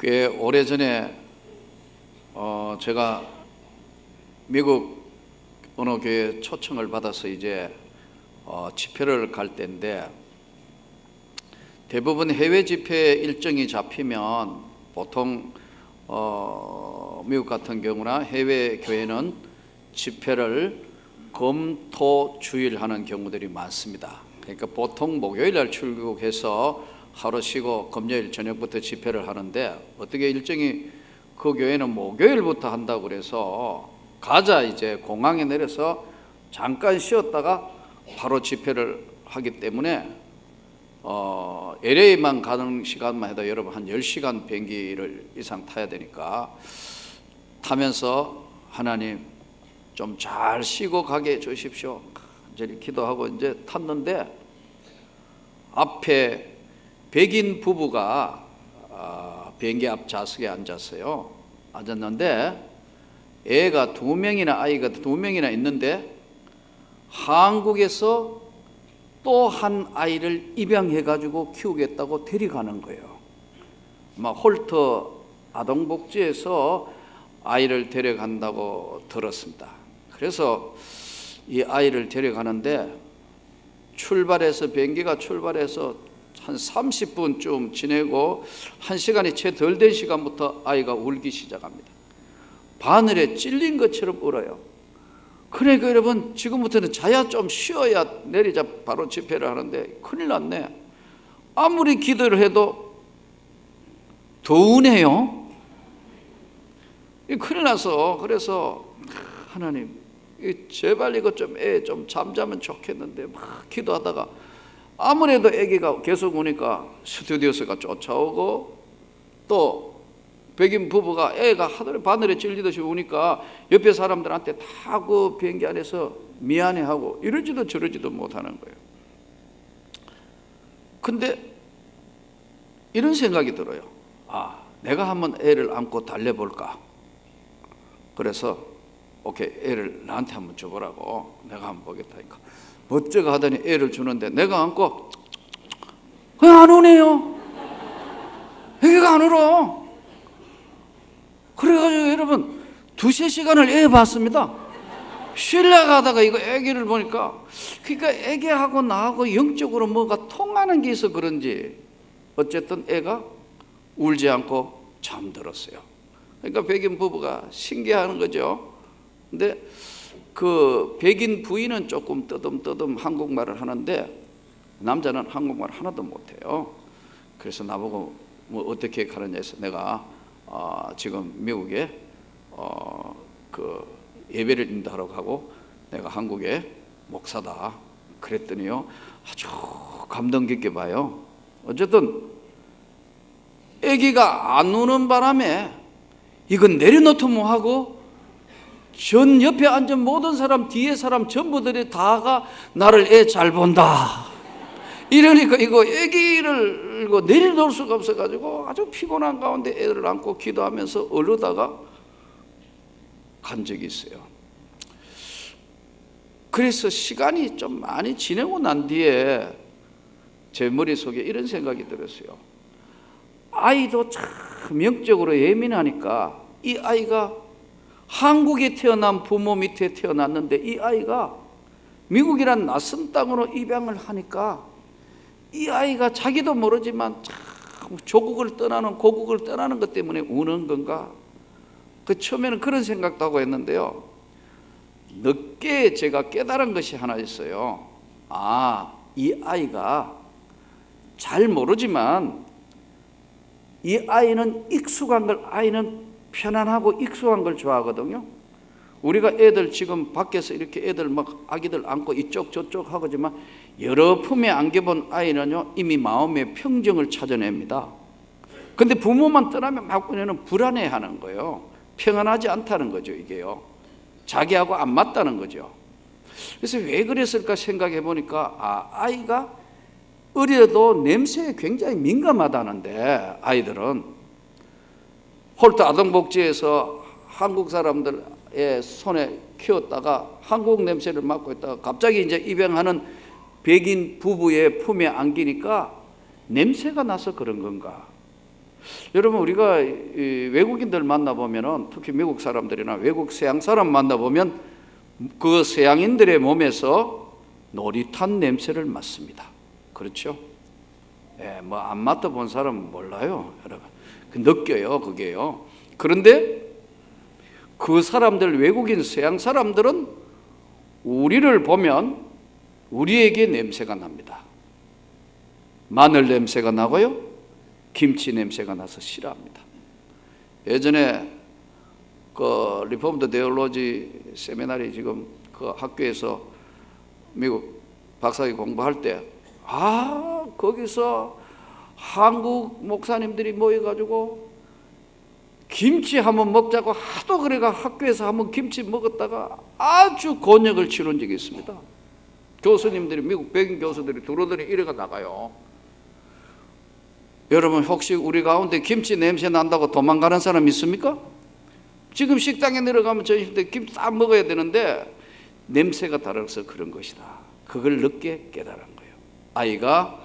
꽤 오래전에 제가 미국 어느 교회 초청을 받아서 이제 집회를 갈 때인데, 대부분 해외 집회 일정이 잡히면 보통 미국 같은 경우나 해외 교회는 집회를 금, 토, 주일 하는 경우들이 많습니다. 그러니까 보통 목요일 날 출국해서 하루 쉬고 금요일 저녁부터 집회를 하는데, 어떻게 일정이 그 교회는 목요일부터 한다고 그래서 가자 이제 공항에 내려서 잠깐 쉬었다가 바로 집회를 하기 때문에 LA만 가는 시간만 해도 여러분 한 10시간 비행기를 이상 타야 되니까, 타면서 하나님 좀 잘 쉬고 가게 해 주십시오 간절히 기도하고 이제 탔는데, 앞에 백인 부부가 비행기 앞 좌석에 앉았어요. 앉았는데 아이가 두 명이나 있는데, 한국에서 또 한 아이를 입양해 가지고 키우겠다고 데려가는 거예요. 홀터 아동복지에서 아이를 데려간다고 들었습니다. 그래서 이 아이를 데려가는데, 비행기가 출발해서 한 30분쯤 지내고 1시간이 채 덜 된 시간부터 아이가 울기 시작합니다. 바늘에 찔린 것처럼 울어요. 그러니까 여러분, 지금부터는 자야 좀 쉬어야 내리자 바로 집회를 하는데 큰일 났네. 아무리 기도를 해도 더 우네요. 큰일 나서, 그래서 하나님 제발 이것 좀 애 좀 잠자면 좋겠는데 막 기도하다가, 아무래도 아기가 계속 우니까 스튜디오스가 쫓아오고, 또 백인 부부가 애가 하늘에 바늘에 찔리듯이 우니까 옆에 사람들한테 다 그 비행기 안에서 미안해하고 이러지도 저러지도 못하는 거예요. 근데 이런 생각이 들어요. 내가 한번 애를 안고 달래볼까. 그래서 오케이, 애를 나한테 한번 줘보라고, 내가 한번 보겠다니까 멋쩍어 하더니 애를 주는데, 내가 안고 그냥 안 우네요. 애가 안 울어. 그래가지고 여러분 2-3시간을 애 봤습니다. 쉬려고 하다가 이거 애기를 보니까, 그러니까 애기하고 나하고 영적으로 뭐가 통하는 게 있어 그런지 어쨌든 애가 울지 않고 잠들었어요. 그러니까 백인 부부가 신기해하는 거죠. 근데 그 백인 부인은 조금 떠듬떠듬 한국말을 하는데, 남자는 한국말 하나도 못해요. 그래서 나보고 뭐 어떻게 가느냐 해서, 내가 지금 미국에 그 예배를 인도하러 가고 내가 한국의 목사다 그랬더니요, 아주 감동 깊게 봐요. 어쨌든 아기가 안 우는 바람에 이건 내려놓도 뭐하고, 전 옆에 앉은 모든 사람, 뒤에 사람 전부들이 다가 나를 애 잘 본다 이러니까 이거 아기를 내려놓을 수가 없어가지고 아주 피곤한 가운데 애를 안고 기도하면서 어르다가 간 적이 있어요. 그래서 시간이 좀 많이 지내고 난 뒤에 제 머릿속에 이런 생각이 들었어요. 아이도 참 영적으로 예민하니까, 이 아이가 한국에 태어난 부모 밑에 태어났는데, 이 아이가 미국이란 낯선 땅으로 입양을 하니까 이 아이가 자기도 모르지만 참 고국을 떠나는 것 때문에 우는 건가? 처음에는 그런 생각도 하고 했는데요, 늦게 제가 깨달은 것이 하나 있어요. 이 아이가 잘 모르지만 이 아이는 익숙한 걸, 아이는 편안하고 익숙한 걸 좋아하거든요. 우리가 애들 지금 밖에서 이렇게 애들 막 아기들 안고 이쪽 저쪽 하고지만, 여러 품에 안겨본 아이는요 이미 마음의 평정을 찾아냅니다. 근데 부모만 떠나면 막 그녀는 불안해하는 거예요. 평안하지 않다는 거죠. 이게요, 자기하고 안 맞다는 거죠. 그래서 왜 그랬을까 생각해 보니까, 아이가 어려도 냄새에 굉장히 민감하다는데, 아이들은 홀터 아동복지에서 한국 사람들의 손에 키웠다가 한국 냄새를 맡고 있다가 갑자기 이제 입양하는 백인 부부의 품에 안기니까 냄새가 나서 그런 건가? 여러분, 우리가 이 외국인들 만나보면, 특히 미국 사람들이나 외국 서양 사람 만나보면 그 서양인들의 몸에서 노릇한 냄새를 맡습니다. 그렇죠? 예, 뭐 안 맡아본 사람은 몰라요, 여러분. 느껴요, 그게요. 그런데 그 사람들, 외국인 서양 사람들은 우리를 보면 우리에게 냄새가 납니다. 마늘 냄새가 나고요, 김치 냄새가 나서 싫어합니다. 예전에 그 리포먼트 데올로지 세미나리 지금 그 학교에서 미국 박사학위 공부할 때, 거기서 한국 목사님들이 모여가지고 김치 한번 먹자고 하도 그래가 학교에서 한번 김치 먹었다가 아주 곤욕을 치른 적이 있습니다. 교수님들이, 미국 백인 교수들이 들어오더니 이래가 나가요. 여러분, 혹시 우리 가운데 김치 냄새 난다고 도망가는 사람 있습니까? 지금 식당에 내려가면 점심 때 김치 딱 먹어야 되는데 냄새가 달아서 그런 것이다. 그걸 늦게 깨달은 거예요. 아이가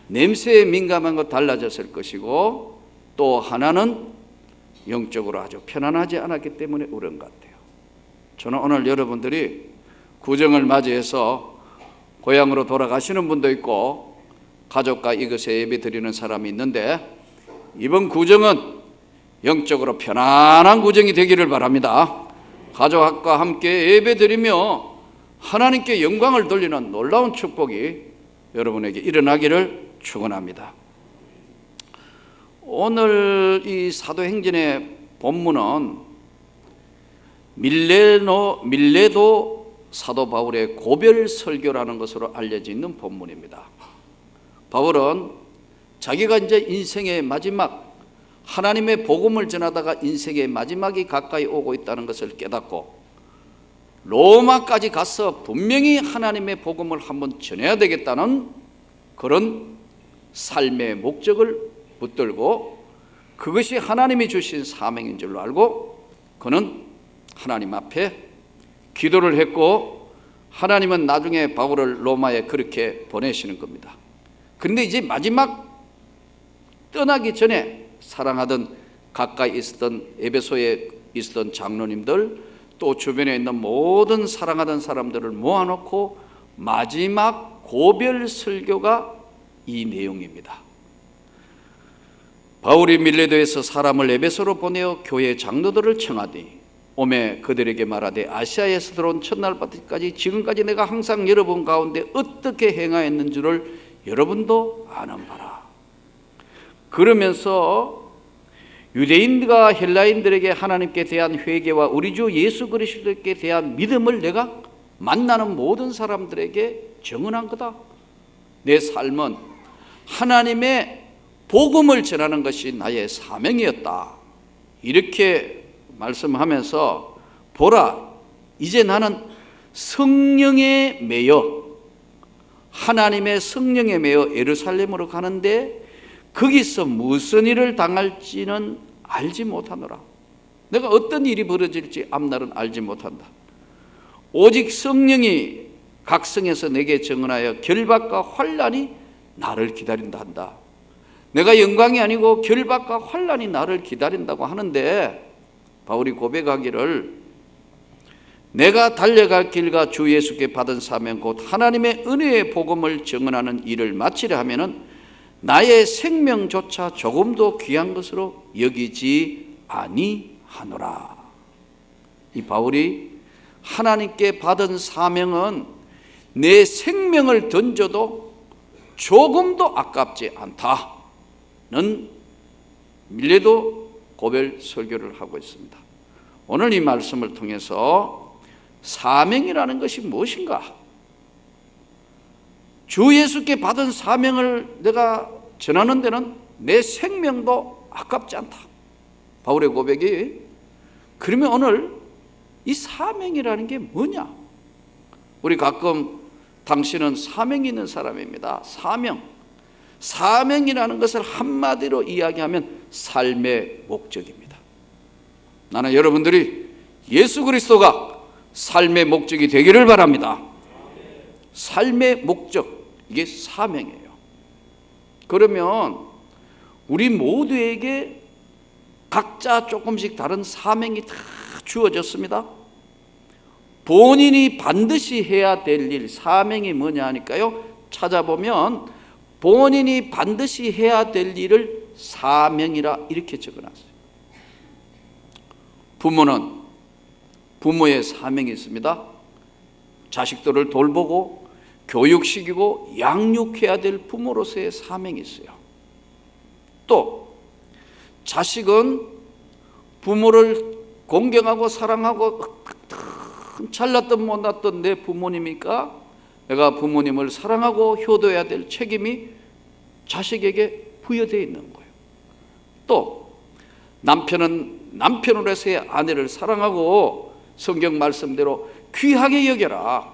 냄새에 민감한 거 달라졌을 것이고, 또 하나는 영적으로 아주 편안하지 않았기 때문에 그런 것 같아요. 저는 오늘 여러분들이 구정을 맞이해서 고향으로 돌아가시는 분도 있고 가족과 이것에 예배 드리는 사람이 있는데, 이번 구정은 영적으로 편안한 구정이 되기를 바랍니다. 가족과 함께 예배 드리며 하나님께 영광을 돌리는 놀라운 축복이 여러분에게 일어나기를 축원합니다. 오늘 이 사도행전의 본문은 밀레도 사도 바울의 고별 설교라는 것으로 알려져 있는 본문입니다. 바울은 자기가 이제 인생의 마지막, 하나님의 복음을 전하다가 인생의 마지막이 가까이 오고 있다는 것을 깨닫고 로마까지 가서 분명히 하나님의 복음을 한번 전해야 되겠다는 그런 삶의 목적을 붙들고, 그것이 하나님이 주신 사명인 줄로 알고 그는 하나님 앞에 기도를 했고, 하나님은 나중에 바울을 로마에 그렇게 보내시는 겁니다. 그런데 이제 마지막 떠나기 전에 사랑하던, 가까이 있었던 에베소에 있었던 장로님들, 또 주변에 있는 모든 사랑하던 사람들을 모아놓고 마지막 고별 설교가 이 내용입니다. 바울이 밀레도에서 사람을 에베소로 보내어 교회 장로들을 청하되 오매 그들에게 말하되, 아시아에서 들어온 첫날부터까지 지금까지 내가 항상 여러분 가운데 어떻게 행하였는 줄을 여러분도 아는 바라. 그러면서 유대인과 헬라인들에게 하나님께 대한 회개와 우리 주 예수 그리스도께 대한 믿음을 내가 만나는 모든 사람들에게 증언한 거다. 내 삶은 하나님의 복음을 전하는 것이 나의 사명이었다. 이렇게 말씀하면서, 보라, 이제 나는 성령에 매여, 하나님의 성령에 매여 예루살렘으로 가는데 거기서 무슨 일을 당할지는 알지 못하노라. 내가 어떤 일이 벌어질지 앞날은 알지 못한다. 오직 성령이 각성해서 내게 증언하여 결박과 환난이 나를 기다린다 한다. 내가 영광이 아니고 결박과 환난이 나를 기다린다고 하는데, 바울이 고백하기를, 내가 달려갈 길과 주 예수께 받은 사명 곧 하나님의 은혜의 복음을 증언하는 일을 마치려 하면은 나의 생명조차 조금도 귀한 것으로 여기지 아니하노라. 이 바울이 하나님께 받은 사명은 내 생명을 던져도 조금도 아깝지 않다는 밀레도 고별 설교를 하고 있습니다. 오늘 이 말씀을 통해서 사명이라는 것이 무엇인가? 주 예수께 받은 사명을 내가 전하는 데는 내 생명도 아깝지 않다. 바울의 고백이. 그러면 오늘 이 사명이라는 게 뭐냐? 우리 가끔 당신은 사명이 있는 사람입니다. 사명이라는 것을 한마디로 이야기하면 삶의 목적입니다. 나는 여러분들이 예수 그리스도가 삶의 목적이 되기를 바랍니다. 삶의 목적, 이게 사명이에요. 그러면 우리 모두에게 각자 조금씩 다른 사명이 다 주어졌습니다. 본인이 반드시 해야 될 일, 사명이 뭐냐 하니까요, 찾아보면 본인이 반드시 해야 될 일을 사명이라 이렇게 적어놨어요. 부모는 부모의 사명이 있습니다. 자식들을 돌보고 교육시키고 양육해야 될 부모로서의 사명이 있어요. 또 자식은 부모를 공경하고 사랑하고 잘났든 못났든 내 부모님이니까 내가 부모님을 사랑하고 효도해야 될 책임이 자식에게 부여되어 있는 거예요. 또 남편은 남편으로서의 아내를 사랑하고 성경 말씀대로 귀하게 여겨라.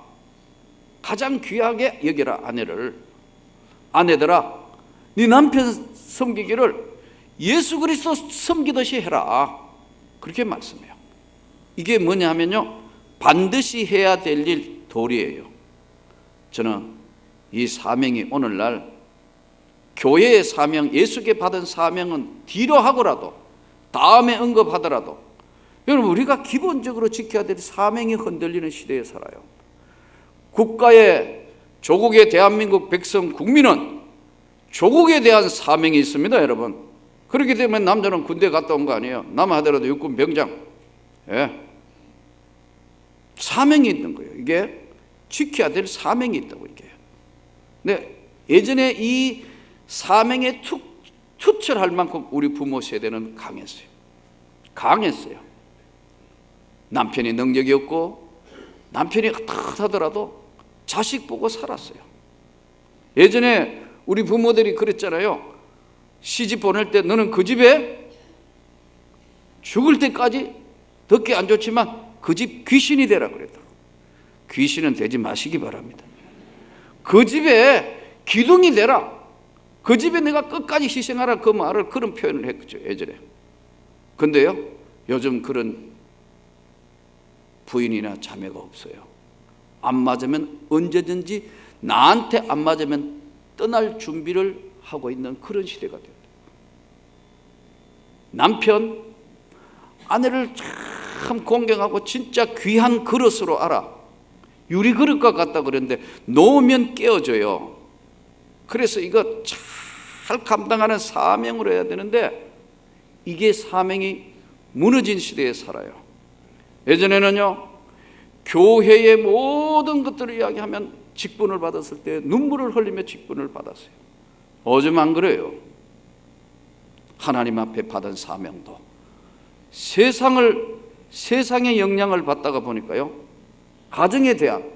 가장 귀하게 여겨라 아내를. 아내들아, 네 남편 섬기기를 예수 그리스도 섬기듯이 해라. 그렇게 말씀해요. 이게 뭐냐 하면요, 반드시 해야 될 일 도리예요. 저는 이 사명이 오늘날 교회의 사명, 예수께 받은 사명은 뒤로 하고라도 다음에 언급하더라도 여러분, 우리가 기본적으로 지켜야 될 사명이 흔들리는 시대에 살아요. 국가의 조국의 대한민국 백성 국민은 조국에 대한 사명이 있습니다, 여러분. 그렇기 때문에 남자는 군대 갔다 온 거 아니에요. 남하더라도 육군 병장. 예. 사명이 있는 거예요. 이게 지켜야 될 사명이 있다고 이게. 근데 예전에 이 사명에 투철할 만큼 우리 부모 세대는 강했어요. 남편이 능력이 없고 남편이 어떡하더라도 자식 보고 살았어요. 예전에 우리 부모들이 그랬잖아요. 시집 보낼 때 너는 그 집에 죽을 때까지 듣기 안 좋지만 그 집 귀신이 되라 그랬다. 귀신은 되지 마시기 바랍니다. 그 집에 기둥이 되라. 그 집에 내가 끝까지 희생하라. 그 말을 그런 표현을 했죠, 예전에. 근데요, 요즘 그런 부인이나 자매가 없어요. 안 맞으면 언제든지 나한테 안 맞으면 떠날 준비를 하고 있는 그런 시대가 됩니다. 남편, 아내를 참 공경하고 진짜 귀한 그릇으로 알아. 유리 그릇과 같다 그랬는데 놓으면 깨어져요. 그래서 이거 잘 감당하는 사명으로 해야 되는데 이게 사명이 무너진 시대에 살아요. 예전에는요, 교회의 모든 것들을 이야기하면 직분을 받았을 때 눈물을 흘리며 직분을 받았어요. 요즘 안 그래요. 하나님 앞에 받은 사명도 세상의 영향을 받다가 보니까요, 가정에 대한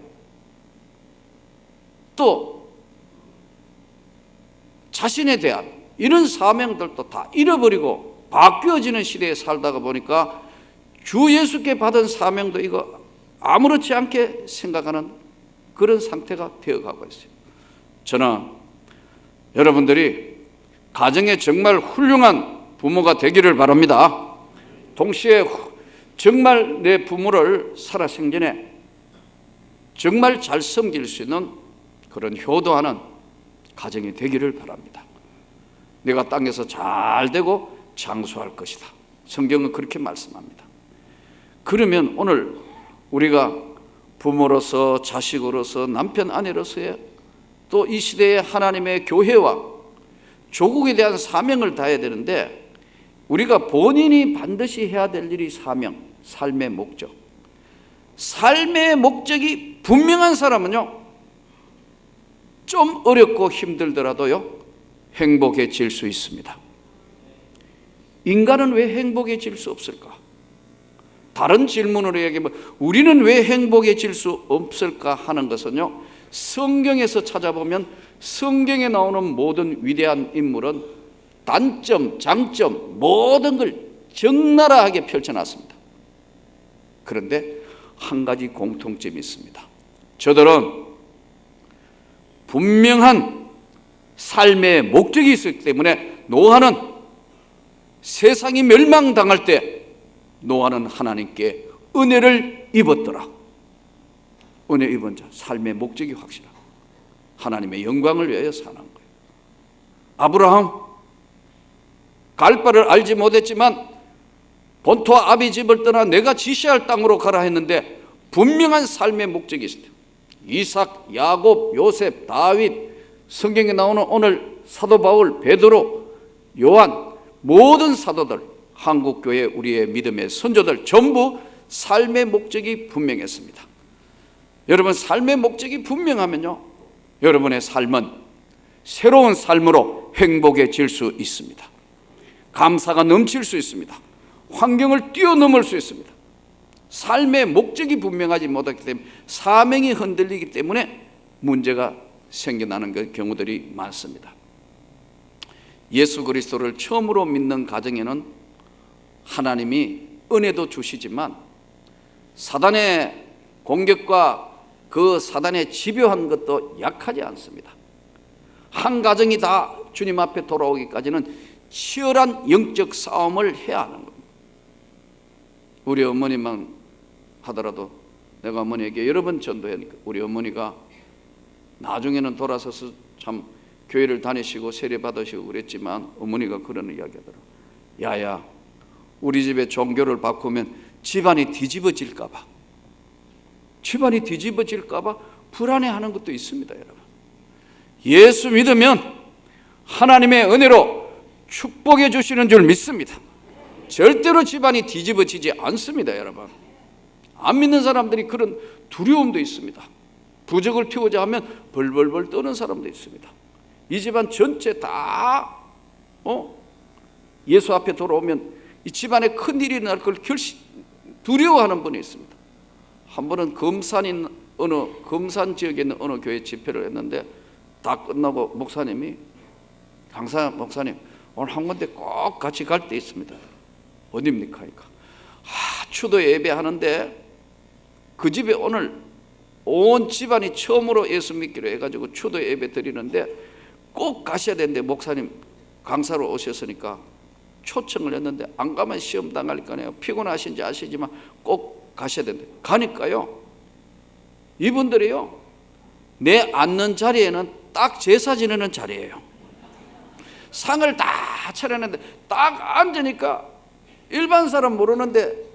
또 자신에 대한 이런 사명들도 다 잃어버리고 바뀌어지는 시대에 살다가 보니까 주 예수께 받은 사명도 이거 아무렇지 않게 생각하는 그런 상태가 되어가고 있어요. 저는 여러분들이 가정에 정말 훌륭한 부모가 되기를 바랍니다. 동시에 정말 내 부모를 살아생전에 정말 잘 섬길 수 있는 그런 효도하는 가정이 되기를 바랍니다. 내가 땅에서 잘 되고 장수할 것이다. 성경은 그렇게 말씀합니다. 그러면 오늘 우리가 부모로서, 자식으로서, 남편, 아내로서의 또 이 시대의 하나님의 교회와 조국에 대한 사명을 다해야 되는데, 우리가 본인이 반드시 해야 될 일이 사명, 삶의 목적. 삶의 목적이 분명한 사람은요, 좀 어렵고 힘들더라도요, 행복해질 수 있습니다. 인간은 왜 행복해질 수 없을까? 다른 질문으로 얘기하면 우리는 왜 행복해질 수 없을까 하는 것은요, 성경에서 찾아보면 성경에 나오는 모든 위대한 인물은 단점, 장점 모든 걸 적나라하게 펼쳐놨습니다. 그런데 한 가지 공통점이 있습니다. 저들은 분명한 삶의 목적이 있었기 때문에 노아는 세상이 멸망당할 때 노아는 하나님께 은혜를 입었더라. 은혜 입은 자, 삶의 목적이 확실하고 하나님의 영광을 위하여 사는 거예요. 아브라함, 갈 바를 알지 못했지만 본토와 아비 집을 떠나 내가 지시할 땅으로 가라 했는데 분명한 삶의 목적이 있습니다. 이삭, 야곱, 요셉, 다윗, 성경에 나오는 오늘 사도 바울, 베드로, 요한, 모든 사도들, 한국교회 우리의 믿음의 선조들 전부 삶의 목적이 분명했습니다. 여러분, 삶의 목적이 분명하면요, 여러분의 삶은 새로운 삶으로 행복해질 수 있습니다. 감사가 넘칠 수 있습니다. 환경을 뛰어넘을 수 있습니다. 삶의 목적이 분명하지 못하기 때문에 사명이 흔들리기 때문에 문제가 생겨나는 경우들이 많습니다. 예수 그리스도를 처음으로 믿는 가정에는 하나님이 은혜도 주시지만 사단의 공격과 그 사단의 집요한 것도 약하지 않습니다. 한 가정이 다 주님 앞에 돌아오기까지는 치열한 영적 싸움을 해야 하는 겁니다. 우리 어머니만 하더라도 내가 어머니에게 여러 번 전도하니까 우리 어머니가 나중에는 돌아서서 참 교회를 다니시고 세례 받으시고 그랬지만 어머니가 그런 이야기 하더라고요. 야야, 우리 집에 종교를 바꾸면 집안이 뒤집어질까 봐, 집안이 뒤집어질까 봐 불안해하는 것도 있습니다. 여러분, 예수 믿으면 하나님의 은혜로 축복해 주시는 줄 믿습니다. 절대로 집안이 뒤집어지지 않습니다. 여러분, 안 믿는 사람들이 그런 두려움도 있습니다. 부적을 튀우자 하면 벌벌벌 떠는 사람도 있습니다. 이 집안 전체 다 예수 앞에 돌아오면 이 집안에 큰일이 날 걸 두려워하는 분이 있습니다. 한 번은 금산 지역에 있는 어느 교회 집회를 했는데 다 끝나고 목사님이, 강사 목사님, 오늘 한 군데 꼭 같이 갈 때 있습니다. 어디입니까? 하니까 추도 예배하는데 그 집에 오늘 온 집안이 처음으로 예수 믿기로 해가지고 추도 예배 드리는데 꼭 가셔야 되는데 목사님 강사로 오셨으니까 초청을 했는데 안 가면 시험 당할 거네요. 피곤하신지 아시지만 꼭 가셔야 된대. 가니까요, 이분들이요, 내 앉는 자리에는 딱 제사 지내는 자리예요. 상을 다 차려놨는데 딱 앉으니까 일반 사람 모르는데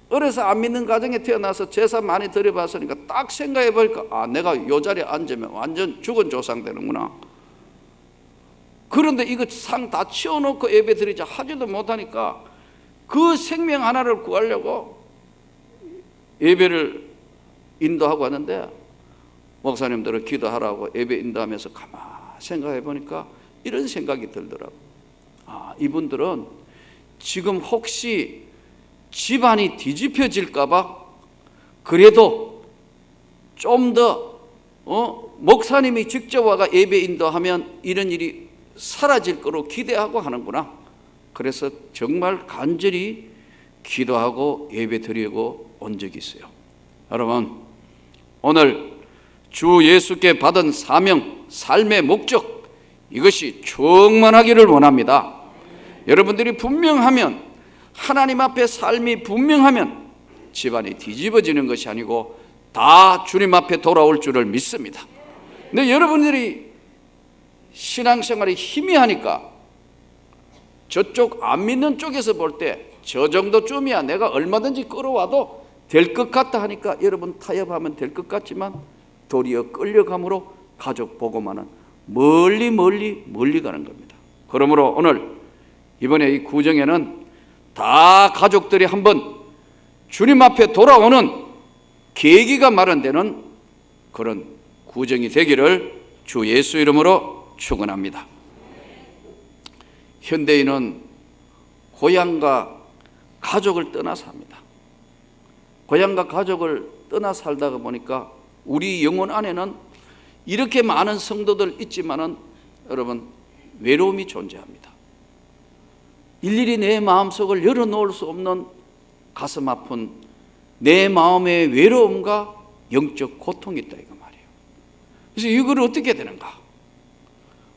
어려서 안 믿는 가정에 태어나서 제사 많이 드려봤으니까 딱 생각해 보니까 내가 요 자리에 앉으면 완전 죽은 조상 되는구나. 그런데 이거 상 다 치워놓고 예배 드리자 하지도 못하니까 그 생명 하나를 구하려고 예배를 인도하고 왔는데 목사님들은 기도하라고 예배 인도하면서 가만히 생각해 보니까 이런 생각이 들더라고요. 이분들은 지금 혹시 집안이 뒤집혀질까 봐 그래도 좀 더 목사님이 직접 와가 예배 인도하면 이런 일이 사라질 거로 기대하고 하는구나. 그래서 정말 간절히 기도하고 예배 드리고 온 적이 있어요. 여러분, 오늘 주 예수께 받은 사명, 삶의 목적, 이것이 충만하기를 원합니다. 여러분들이 분명하면, 하나님 앞에 삶이 분명하면 집안이 뒤집어지는 것이 아니고 다 주님 앞에 돌아올 줄을 믿습니다. 근데 여러분들이 신앙생활이 희미하니까 저쪽 안 믿는 쪽에서 볼 때 저 정도쯤이야 내가 얼마든지 끌어와도 될 것 같다 하니까 여러분 타협하면 될 것 같지만 도리어 끌려감으로 가족 보고만은 멀리 가는 겁니다. 그러므로 오늘 이번에 이 구정에는 다 가족들이 한번 주님 앞에 돌아오는 계기가 마련되는 그런 구정이 되기를 주 예수 이름으로 축원합니다. 현대인은 고향과 가족을 떠나 삽니다. 고향과 가족을 떠나 살다가 보니까 우리 영혼 안에는 이렇게 많은 성도들 있지만은 여러분 외로움이 존재합니다. 일일이 내 마음속을 열어놓을 수 없는 가슴 아픈 내 마음의 외로움과 영적 고통이 있다 이거 말이에요. 그래서 이걸 어떻게 해야 되는가?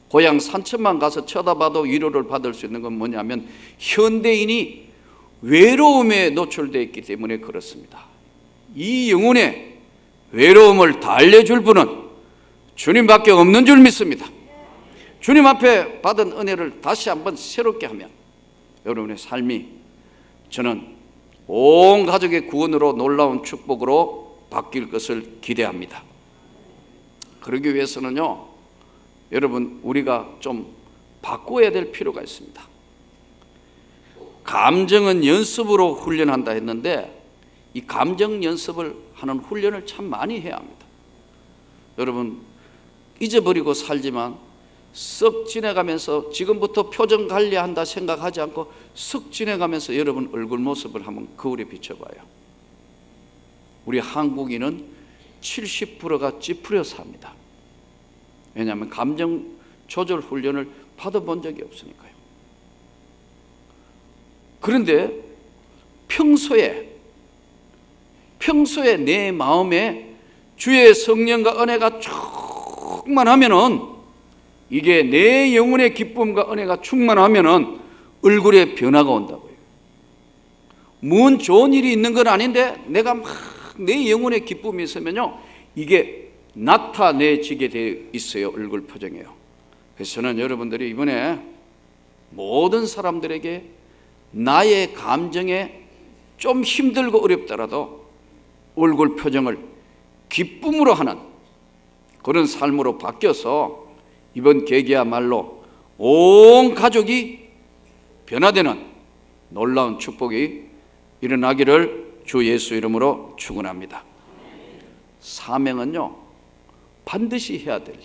고향 산천만 가서 쳐다봐도 위로를 받을 수 있는 건 뭐냐면 현대인이 외로움에 노출되어 있기 때문에 그렇습니다. 이 영혼의 외로움을 달래줄 분은 주님밖에 없는 줄 믿습니다. 주님 앞에 받은 은혜를 다시 한번 새롭게 하면 여러분의 삶이 저는 온 가족의 구원으로 놀라운 축복으로 바뀔 것을 기대합니다. 그러기 위해서는요, 여러분, 우리가 좀 바꿔야 될 필요가 있습니다. 감정은 연습으로 훈련한다 했는데 이 감정 연습을 하는 훈련을 참 많이 해야 합니다. 여러분, 잊어버리고 살지만 썩 지내가면서 지금부터 표정 관리한다 생각하지 않고 썩 지내가면서 여러분 얼굴 모습을 한번 거울에 비춰봐요. 우리 한국인은 70%가 찌푸려 삽니다. 왜냐하면 감정 조절 훈련을 받아본 적이 없으니까요. 그런데 평소에 내 마음에 주의 성령과 은혜가 충만하면은, 이게 내 영혼의 기쁨과 은혜가 충만하면은 얼굴에 변화가 온다고요. 뭔 좋은 일이 있는 건 아닌데 내가 막 내 영혼의 기쁨이 있으면요, 이게 나타내지게 되어 있어요. 얼굴 표정이에요. 그래서 저는 여러분들이 이번에 모든 사람들에게 나의 감정에 좀 힘들고 어렵더라도 얼굴 표정을 기쁨으로 하는 그런 삶으로 바뀌어서 이번 계기야말로 온 가족이 변화되는 놀라운 축복이 일어나기를 주 예수 이름으로 축원합니다. 사명은요, 반드시 해야 될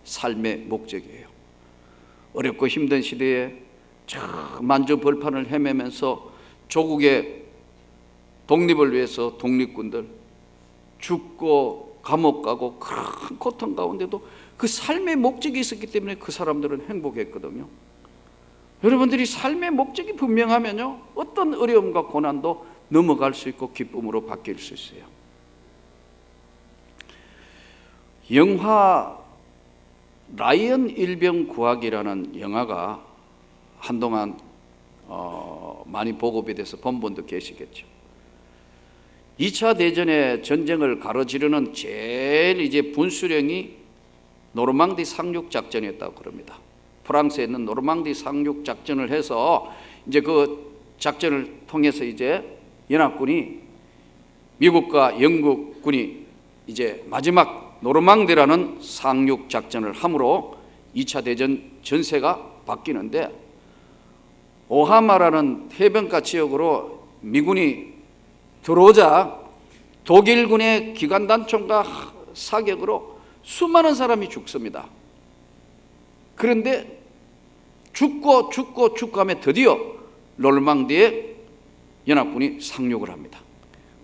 삶의 목적이에요. 어렵고 힘든 시대에 만주벌판을 헤매면서 조국의 독립을 위해서 독립군들 죽고 감옥 가고 큰 고통 가운데도 그 삶의 목적이 있었기 때문에 그 사람들은 행복했거든요. 여러분들이 삶의 목적이 분명하면요, 어떤 어려움과 고난도 넘어갈 수 있고 기쁨으로 바뀔 수 있어요. 영화 라이언 일병 구하기라는 영화가 한동안 많이 보급이 돼서 본 분도 계시겠죠. 2차 대전의 전쟁을 가로지르는 제일 이제 분수령이 노르망디 상륙 작전이었다고 그럽니다. 프랑스에 있는 노르망디 상륙 작전을 해서 이제 그 작전을 통해서 이제 연합군이, 미국과 영국군이 이제 마지막 노르망디라는 상륙 작전을 함으로 2차 대전 전세가 바뀌는데, 오하마라는 해변가 지역으로 미군이 들어오자 독일군의 기관단총과 사격으로 수많은 사람이 죽습니다. 그런데 죽고 하며 드디어 노르망디에 연합군이 상륙을 합니다.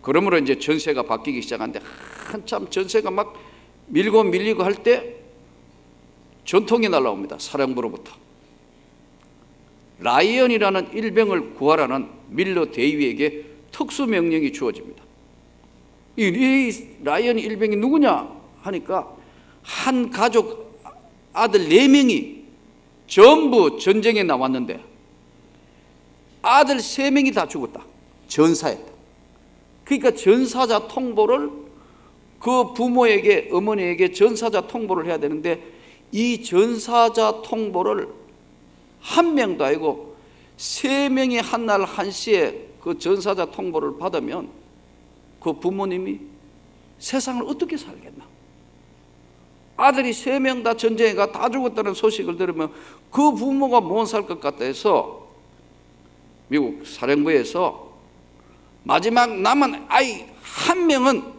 그러므로 이제 전세가 바뀌기 시작하는데, 한참 전세가 막 밀리고 할 때 전통이 날라옵니다. 사령부로부터 라이언이라는 일병을 구하라는 밀러 대위에게 특수 명령이 주어집니다. 이 라이언 일병이 누구냐 하니까 한 가족 아들 4명이 전부 전쟁에 나왔는데 아들 3명이 다 죽었다. 전사했다. 그러니까 전사자 통보를 그 부모에게, 어머니에게 전사자 통보를 해야 되는데, 이 전사자 통보를 한 명도 아니고 3명이 한날 1시에 그 전사자 통보를 받으면 그 부모님이 세상을 어떻게 살겠나? 아들이 3명 다 전쟁에 가 다 죽었다는 소식을 들으면 그 부모가 못 살 것 같다 해서 미국 사령부에서 마지막 남은 아이 1명은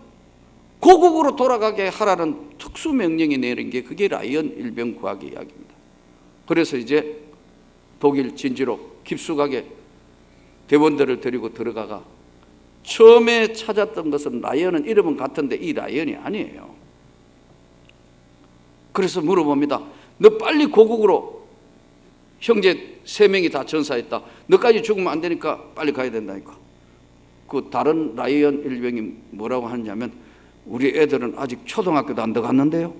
고국으로 돌아가게 하라는 특수 명령이 내린 게, 그게 라이언 일병 구하기 이야기입니다. 그래서 이제 독일 진지로 깊숙하게 대원들을 데리고 들어가가 처음에 찾았던 것은, 라이언은 이름은 같은데 이 라이언이 아니에요. 그래서 물어봅니다. 너 빨리 고국으로, 형제 3명이 다 전사했다, 너까지 죽으면 안 되니까 빨리 가야 된다니까. 그 다른 라이언 일병이 뭐라고 하냐면, 우리 애들은 아직 초등학교도 안 들어갔는데요.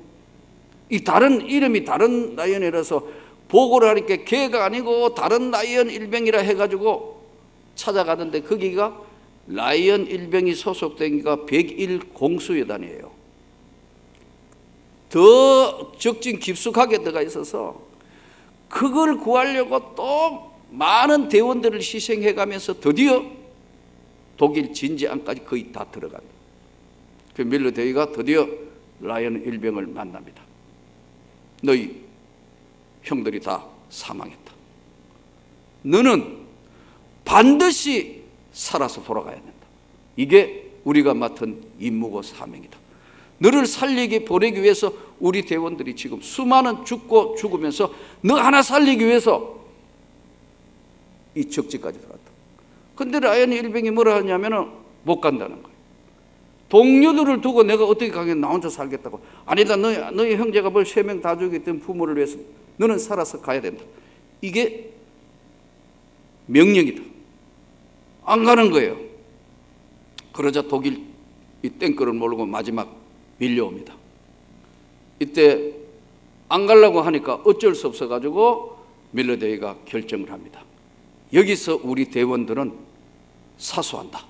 이 다른 이름이 다른 라이언이라서 보고를 하니까 걔가 아니고 다른 라이언 일병이라 해가지고 찾아가는데, 거기가 라이언 일병이 소속된 게 101 공수여단이에요. 더 적진 깊숙하게 들어가 있어서 그걸 구하려고 또 많은 대원들을 희생해가면서 드디어 독일 진지안까지 거의 다 들어간다. 그 밀러 대위가 드디어 라이언 일병을 만납니다. 너희 형들이 다 사망했다. 너는 반드시 살아서 돌아가야 된다. 이게 우리가 맡은 임무고 사명이다. 너를 살리기 보내기 위해서 우리 대원들이 지금 수많은 죽고 죽으면서 너 하나 살리기 위해서 이 적지까지 들어갔다. 근데 라이언 일병이 뭐라 하냐면은 못 간다는 거예요. 동료들을 두고 내가 어떻게 가겠냐, 나 혼자 살겠다고. 아니다, 너희 형제가 뭘 3명 다 죽였던 부모를 위해서 너는 살아서 가야 된다. 이게 명령이다. 안 가는 거예요. 그러자 독일 이 탱크를 몰고 마지막 밀려옵니다. 이때 안 가려고 하니까 어쩔 수 없어가지고 밀러 대위가 결정을 합니다. 여기서 우리 대원들은 사수한다.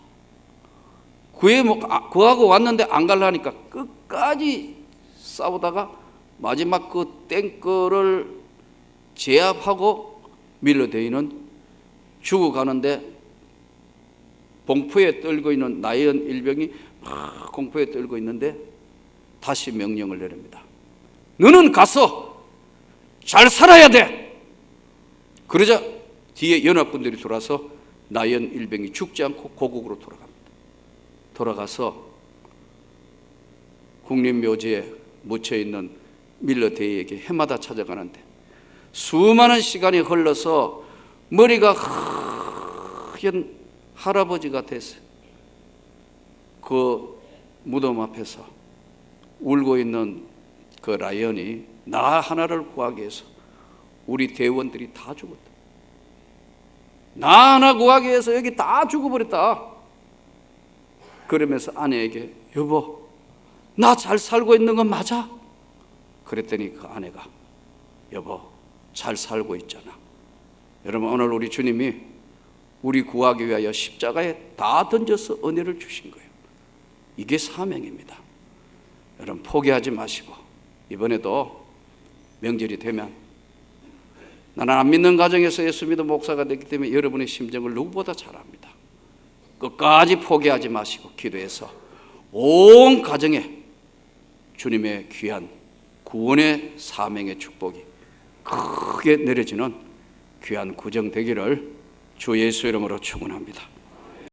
구하고 왔는데 안 가려니까 끝까지 싸우다가 마지막 그 탱크를 제압하고 밀러 대위는 죽어가는데 공포에 떨고 있는 라이언 일병이 막 공포에 떨고 있는데 다시 명령을 내립니다. 너는 가서 잘 살아야 돼. 그러자 뒤에 연합군들이 돌아서 라이언 일병이 죽지 않고 고국으로 돌아갑니다. 돌아가서 국립묘지에 묻혀있는 밀러 대위에게 해마다 찾아가는데 수많은 시간이 흘러서 머리가 하얀 할아버지가 됐어요. 그 무덤 앞에서 울고 있는 그 라이언이 나 하나를 구하기 위해서 우리 대원들이 다 죽었다. 나 하나 구하기 위해서 여기 다 죽어버렸다. 그러면서 아내에게 여보, 나 잘 살고 있는 건 맞아? 그랬더니 그 아내가 여보, 잘 살고 있잖아. 여러분, 오늘 우리 주님이 우리 구하기 위하여 십자가에 다 던져서 은혜를 주신 거예요. 이게 사명입니다. 여러분, 포기하지 마시고 이번에도 명절이 되면, 나는 안 믿는 가정에서 예수 믿은 목사가 됐기 때문에 여러분의 심정을 누구보다 잘 압니다. 끝까지 포기하지 마시고 기도해서 온 가정에 주님의 귀한 구원의 사명의 축복이 크게 내려지는 귀한 구정 되기를 주 예수 이름으로 축원합니다.